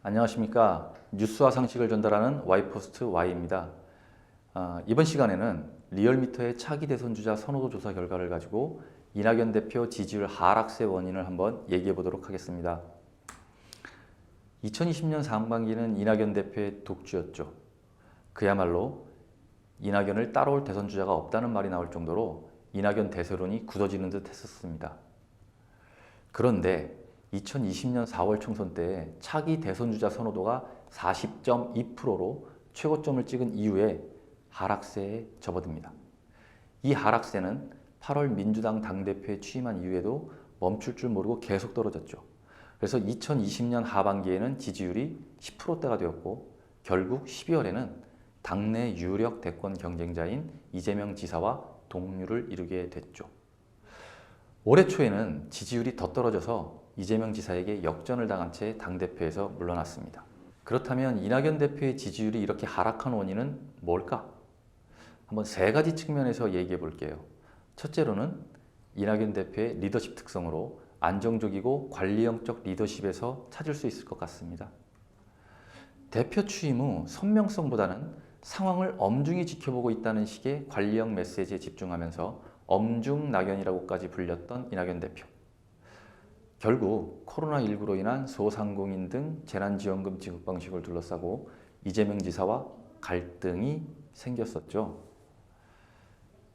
안녕하십니까. 뉴스와 상식을 전달하는 Y포스트 Y입니다. 이번 시간에는 리얼미터의 차기 대선 주자 선호도 조사 결과를 가지고 이낙연 대표 지지율 하락세 원인을 한번 얘기해 보도록 하겠습니다. 2020년 상반기는 이낙연 대표의 독주였죠. 그야말로 이낙연을 따라올 대선 주자가 없다는 말이 나올 정도로 이낙연 대세론이 굳어지는 듯 했었습니다. 그런데 2020년 4월 총선 때 차기 대선주자 선호도가 40.2%로 최고점을 찍은 이후에 하락세에 접어듭니다. 이 하락세는 8월 민주당 당대표에 취임한 이후에도 멈출 줄 모르고 계속 떨어졌죠. 그래서 2020년 하반기에는 지지율이 10%대가 되었고 결국 12월에는 당내 유력 대권 경쟁자인 이재명 지사와 동률을 이루게 됐죠. 올해 초에는 지지율이 더 떨어져서 이재명 지사에게 역전을 당한 채 당대표에서 물러났습니다. 그렇다면 이낙연 대표의 지지율이 이렇게 하락한 원인은 뭘까? 한번 세 가지 측면에서 얘기해 볼게요. 첫째로는 이낙연 대표의 리더십 특성으로 안정적이고 관리형적 리더십에서 찾을 수 있을 것 같습니다. 대표 취임 후 선명성보다는 상황을 엄중히 지켜보고 있다는 식의 관리형 메시지에 집중하면서 엄중낙연이라고까지 불렸던 이낙연 대표. 결국 코로나19로 인한 소상공인 등 재난지원금 지급 방식을 둘러싸고 이재명 지사와 갈등이 생겼었죠.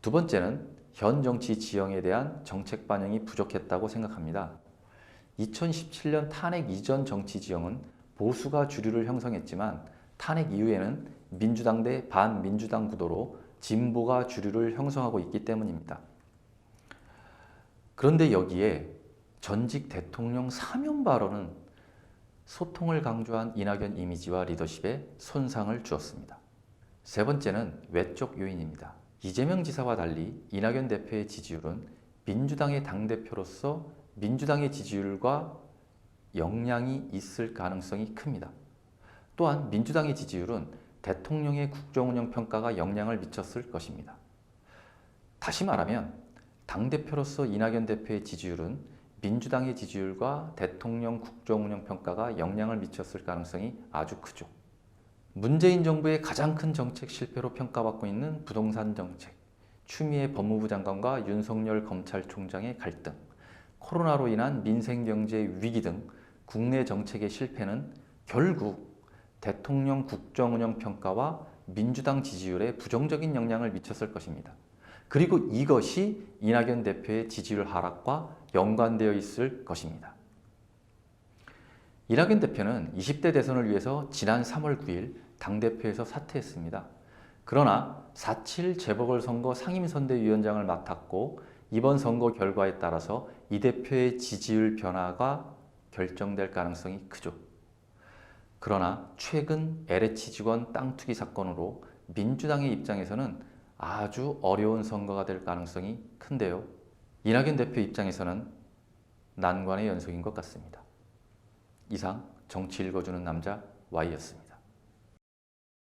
두 번째는 현 정치 지형에 대한 정책 반영이 부족했다고 생각합니다. 2017년 탄핵 이전 정치 지형은 보수가 주류를 형성했지만 탄핵 이후에는 민주당 대 반민주당 구도로 진보가 주류를 형성하고 있기 때문입니다. 그런데 여기에 전직 대통령 사면 발언은 소통을 강조한 이낙연 이미지와 리더십에 손상을 주었습니다. 세 번째는 외적 요인입니다. 이재명 지사와 달리 이낙연 대표의 지지율은 민주당의 당대표로서 민주당의 지지율과 영향이 있을 가능성이 큽니다. 또한 민주당의 지지율은 대통령의 국정운영 평가가 영향을 미쳤을 것입니다. 다시 말하면 당대표로서 이낙연 대표의 지지율은 민주당의 지지율과 대통령 국정운영 평가가 영향을 미쳤을 가능성이 아주 크죠. 문재인 정부의 가장 큰 정책 실패로 평가받고 있는 부동산 정책, 추미애 법무부 장관과 윤석열 검찰총장의 갈등, 코로나로 인한 민생경제 위기 등 국내 정책의 실패는 결국 대통령 국정운영 평가와 민주당 지지율에 부정적인 영향을 미쳤을 것입니다. 그리고 이것이 이낙연 대표의 지지율 하락과 연관되어 있을 것입니다. 이낙연 대표는 20대 대선을 위해서 지난 3월 9일 당대표에서 사퇴했습니다. 그러나 4.7 재보궐선거 상임선대위원장을 맡았고 이번 선거 결과에 따라서 이 대표의 지지율 변화가 결정될 가능성이 크죠. 그러나 최근 LH 직원 땅 투기 사건으로 민주당의 입장에서는 아주 어려운 선거가 될 가능성이 큰데요. 이낙연 대표 입장에서는 난관의 연속인 것 같습니다. 이상 정치 읽어주는 남자 Y였습니다.